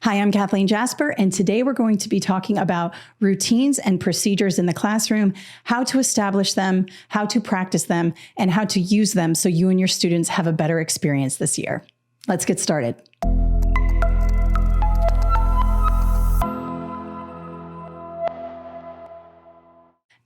Hi, I'm Kathleen Jasper, and today we're going to be talking about routines and procedures in the classroom, how to establish them, how to practice them, and how to use them so you and your students have a better experience this year. Let's get started.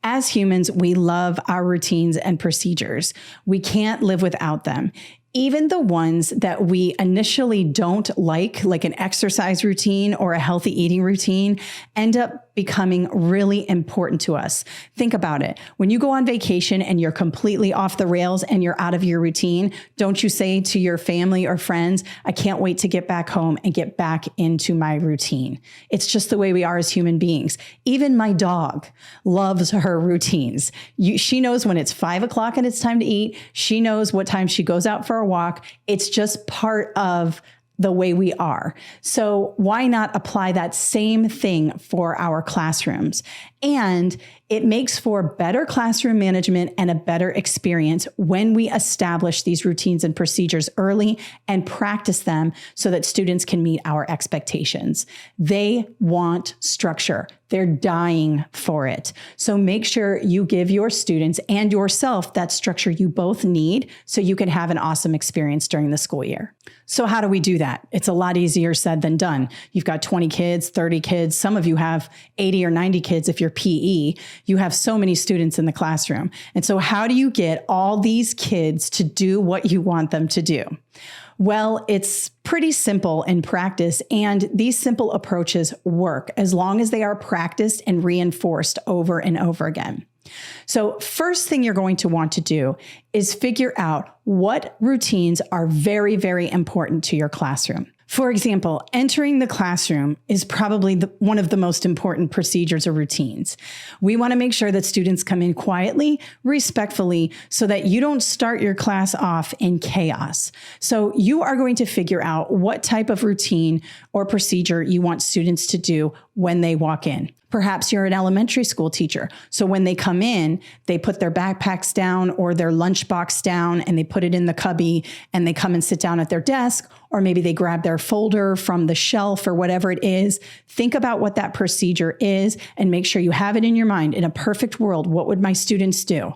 As humans, we love our routines and procedures. We can't live without them. Even the ones that we initially don't like an exercise routine or a healthy eating routine, end up becoming really important to us. Think about it. When you go on vacation and you're completely off the rails and you're out of your routine, don't you say to your family or friends, I can't wait to get back home and get back into my routine. It's just the way we are as human beings. Even my dog loves her routines. She knows when it's 5 o'clock and it's time to eat. She knows what time she goes out for a walk. It's just part of the way we are. So why not apply that same thing for our classrooms? And it makes for better classroom management and a better experience when we establish these routines and procedures early and practice them so that students can meet our expectations. They want structure. They're dying for it. So make sure you give your students and yourself that structure you both need so you can have an awesome experience during the school year. So how do we do that? It's a lot easier said than done. You've got 20 kids, 30 kids. Some of you have 80 or 90 kids if you're PE. You have so many students in the classroom. And so how do you get all these kids to do what you want them to do? Well, it's pretty simple in practice, and these simple approaches work as long as they are practiced and reinforced over and over again. So first thing you're going to want to do is figure out what routines are very, very important to your classroom. For example, entering the classroom is probably one of the most important procedures or routines. We want to make sure that students come in quietly, respectfully, so that you don't start your class off in chaos. So you are going to figure out what type of routine or procedure you want students to do when they walk in. Perhaps you're an elementary school teacher. So when they come in, they put their backpacks down or their lunchbox down and they put it in the cubby and they come and sit down at their desk, or maybe they grab their folder from the shelf or whatever it is. Think about what that procedure is and make sure you have it in your mind. In a perfect world, what would my students do?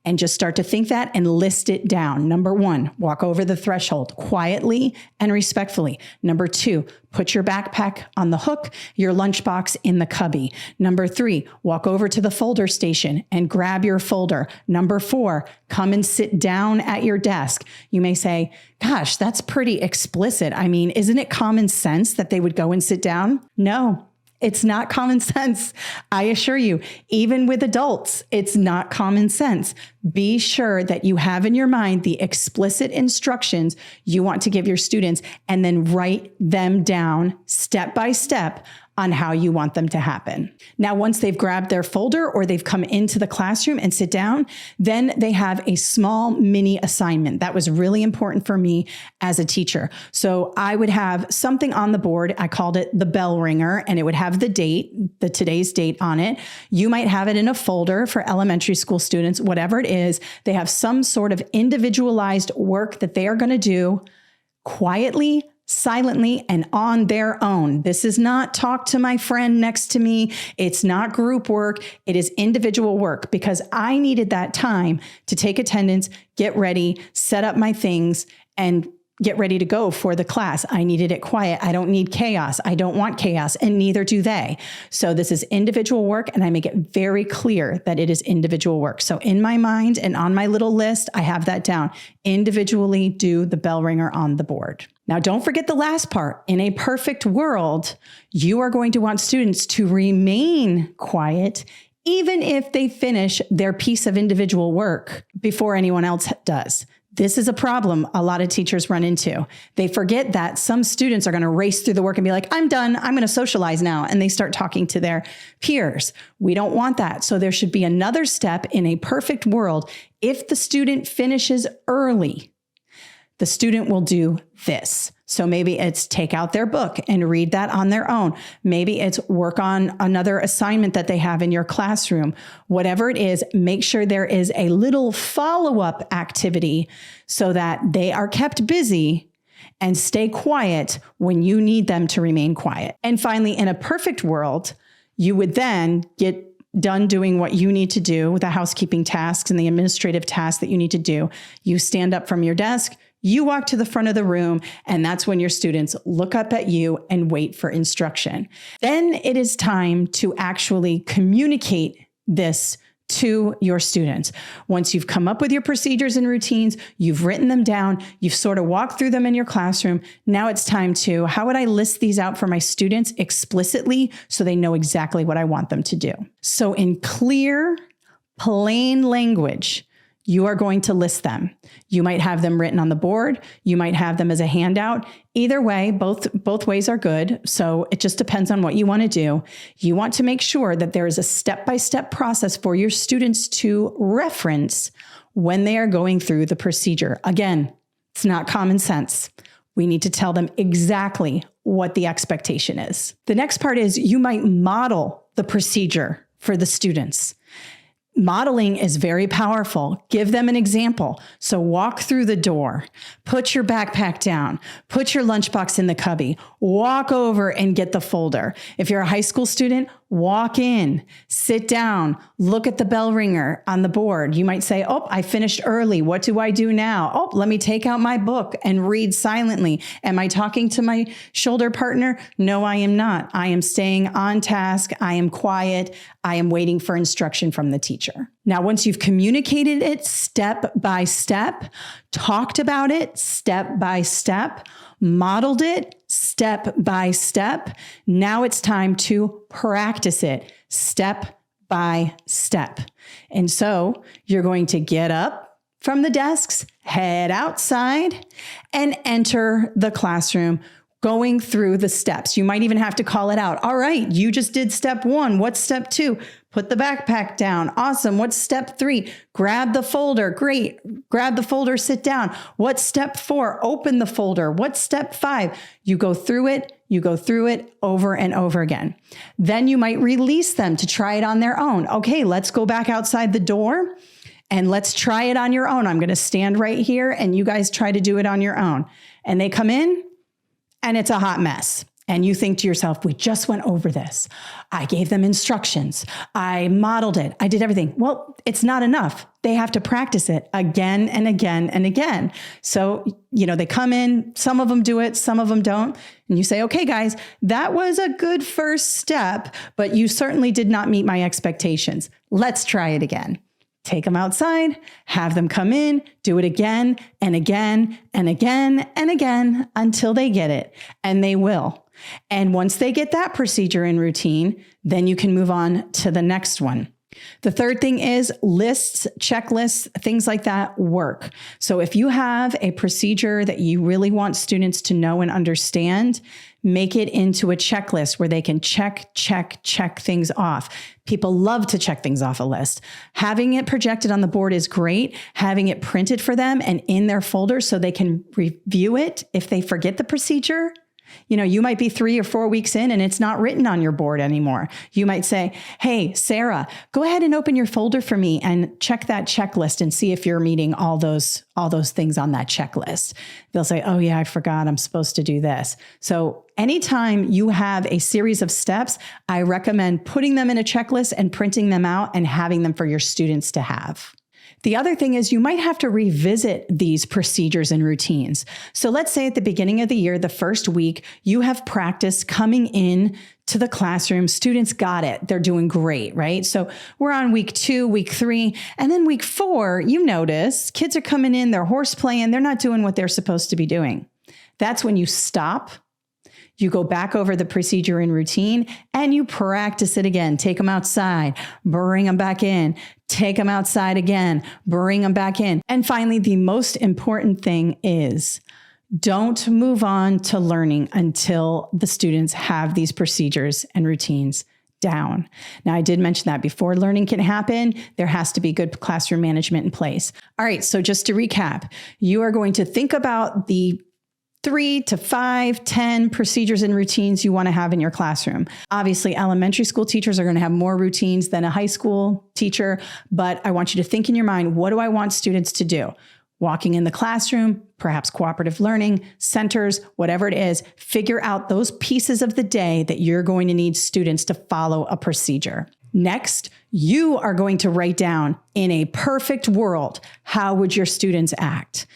And just start to think that and list it down. Number 1, walk over the threshold quietly and respectfully. Number 2, put your backpack on the hook, your lunchbox in the cubby. Number 3, walk over to the folder station and grab your folder. Number 4, come and sit down at your desk. You may say, gosh, that's pretty explicit. I mean, isn't it common sense that they would go and sit down? No. It's not common sense. I assure you, even with adults, it's not common sense. Be sure that you have in your mind the explicit instructions you want to give your students and then write them down step by step on how you want them to happen. Now, once they've grabbed their folder or they've come into the classroom and sit down, then they have a small mini assignment. That was really important for me as a teacher. So I would have something on the board. I called it the bell ringer, and it would have the date, the today's date on it. You might have it in a folder for elementary school students, whatever it is. They have some sort of individualized work that they are going to do quietly, silently, and on their own. This is not talk to my friend next to me. It's not group work. It is individual work because I needed that time to take attendance, get ready, set up my things, and get ready to go for the class. I needed it quiet. I don't need chaos. I don't want chaos, and neither do they. So this is individual work, and I make it very clear that it is individual work. So in my mind and on my little list, I have that down. Individually do the bell ringer on the board. Now, don't forget the last part. In a perfect world, you are going to want students to remain quiet even if they finish their piece of individual work before anyone else does. This is a problem a lot of teachers run into. They forget that some students are going to race through the work and be like, I'm done. I'm going to socialize now. And they start talking to their peers. We don't want that. So there should be another step in a perfect world. If the student finishes early, the student will do this. So maybe it's take out their book and read that on their own. Maybe it's work on another assignment that they have in your classroom. Whatever it is, make sure there is a little follow-up activity so that they are kept busy and stay quiet when you need them to remain quiet. And finally, in a perfect world, you would then get done doing what you need to do, the housekeeping tasks and the administrative tasks that you need to do. You stand up from your desk, you walk to the front of the room, and that's when your students look up at you and wait for instruction. Then it is time to actually communicate this to your students. Once you've come up with your procedures and routines, you've written them down, you've sort of walked through them in your classroom. Now it's time to, how would I list these out for my students explicitly so they know exactly what I want them to do? So in clear, plain language, you are going to list them. You might have them written on the board. You might have them as a handout. Either way, both ways are good. So it just depends on what you want to do. You want to make sure that there is a step-by-step process for your students to reference when they are going through the procedure. Again, it's not common sense. We need to tell them exactly what the expectation is. The next part is you might model the procedure for the students. Modeling is very powerful. Give them an example. So walk through the door, put your backpack down, put your lunchbox in the cubby, walk over and get the folder. If you're a high school student, walk in, sit down, look at the bell ringer on the board. You might say, oh, I finished early. What do I do now? Oh, let me take out my book and read silently. Am I talking to my shoulder partner? No, I am not. I am staying on task. I am quiet. I am waiting for instruction from the teacher. Now, once you've communicated it step by step, talked about it step by step, modeled it step by step, now it's time to practice it step by step. And so you're going to get up from the desks, head outside, and enter the classroom, going through the steps. You might even have to call it out. All right, you just did step 1. What's step 2? Put the backpack down. Awesome. What's step 3? Grab the folder. Great. Grab the folder, sit down. What's step 4? Open the folder. What's step 5? You go through it over and over again. Then you might release them to try it on their own. Okay, let's go back outside the door and let's try it on your own. I'm going to stand right here and you guys try to do it on your own. And they come in and it's a hot mess. And you think to yourself, we just went over this. I gave them instructions. I modeled it. I did everything. Well, it's not enough. They have to practice it again and again and again. So, they come in, some of them do it, some of them don't. And you say, okay, guys, that was a good first step, but you certainly did not meet my expectations. Let's try it again. Take them outside, have them come in, do it again and again and again and again until they get it. And they will. And once they get that procedure and routine, then you can move on to the next one. The third thing is lists, checklists, things like that work. So if you have a procedure that you really want students to know and understand, make it into a checklist where they can check things off. People love to check things off a list. Having it projected on the board is great. Having it printed for them and in their folder so they can review it if they forget the procedure. You might be 3 or 4 weeks in and it's not written on your board anymore. You might say, hey, Sarah, go ahead and open your folder for me and check that checklist and see if you're meeting all those things on that checklist. They'll say, oh yeah, I forgot I'm supposed to do this. So anytime you have a series of steps, I recommend putting them in a checklist and printing them out and having them for your students to have. The other thing is you might have to revisit these procedures and routines. So let's say at the beginning of the year, the first week, you have practiced coming in to the classroom. Students got it. They're doing great, right? So we're on week 2, week 3, and then week 4, you notice kids are coming in, they're horse playing, they're not doing what they're supposed to be doing. That's when you stop. You go back over the procedure and routine and you practice it again. Take them outside, bring them back in, take them outside again, bring them back in. And finally, the most important thing is don't move on to learning until the students have these procedures and routines down. Now, I did mention that before learning can happen, there has to be good classroom management in place. All right, so just to recap, you are going to think about the 3 to 5, 10 procedures and routines you want to have in your classroom. Obviously, elementary school teachers are going to have more routines than a high school teacher, but I want you to think in your mind, what do I want students to do? Walking in the classroom, perhaps cooperative learning, centers, whatever it is, figure out those pieces of the day that you're going to need students to follow a procedure. Next, you are going to write down, in a perfect world, how would your students act?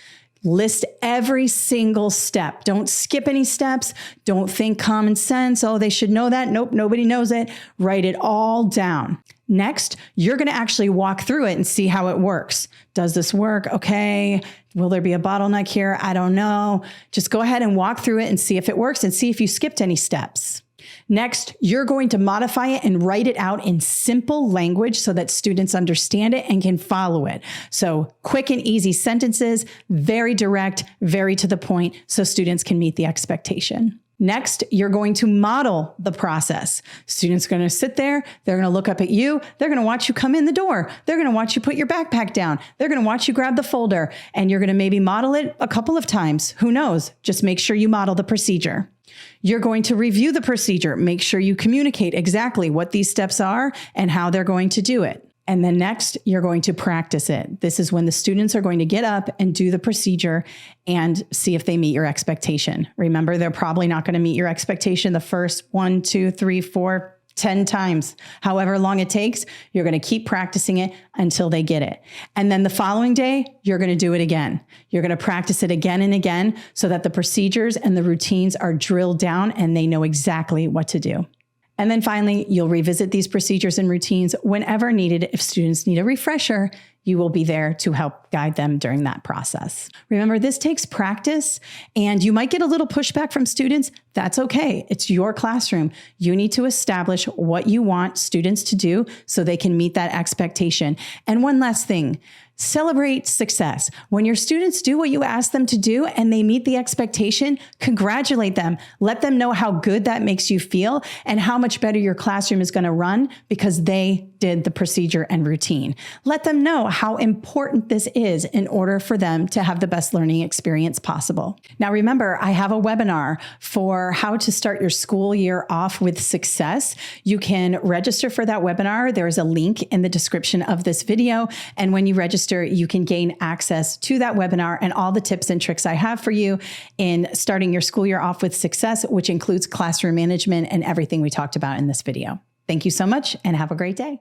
List every single step. Don't skip any steps. Don't think common sense. Oh, they should know that. Nope, nobody knows it. Write it all down. Next, you're going to actually walk through it and see how it works. Does this work? Okay. Will there be a bottleneck here? I don't know. Just go ahead and walk through it and see if it works and see if you skipped any steps. Next, you're going to modify it and write it out in simple language so that students understand it and can follow it. So quick and easy sentences, very direct, very to the point, so students can meet the expectation. Next, you're going to model the process. Students are going to sit there. They're going to look up at you. They're going to watch you come in the door. They're going to watch you put your backpack down. They're going to watch you grab the folder, and you're going to maybe model it a couple of times. Who knows? Just make sure you model the procedure. You're going to review the procedure. Make sure you communicate exactly what these steps are and how they're going to do it. And then next, you're going to practice it. This is when the students are going to get up and do the procedure and see if they meet your expectation. Remember, they're probably not going to meet your expectation the first 1, 2, 3, 4, 10 times. However long it takes, you're going to keep practicing it until they get it. And then the following day, you're going to do it again. You're going to practice it again and again so that the procedures and the routines are drilled down and they know exactly what to do. And then finally, you'll revisit these procedures and routines whenever needed. If students need a refresher, you will be there to help guide them during that process. Remember, this takes practice, and you might get a little pushback from students. That's okay. It's your classroom. You need to establish what you want students to do so they can meet that expectation. And one last thing, celebrate success. When your students do what you ask them to do and they meet the expectation, congratulate them. Let them know how good that makes you feel and how much better your classroom is going to run because they did the procedure and routine. Let them know how important this is in order for them to have the best learning experience possible. Now, remember, I have a webinar for how to start your school year off with success. You can register for that webinar. There is a link in the description of this video. And when you register, you can gain access to that webinar and all the tips and tricks I have for you in starting your school year off with success, which includes classroom management and everything we talked about in this video. Thank you so much and have a great day.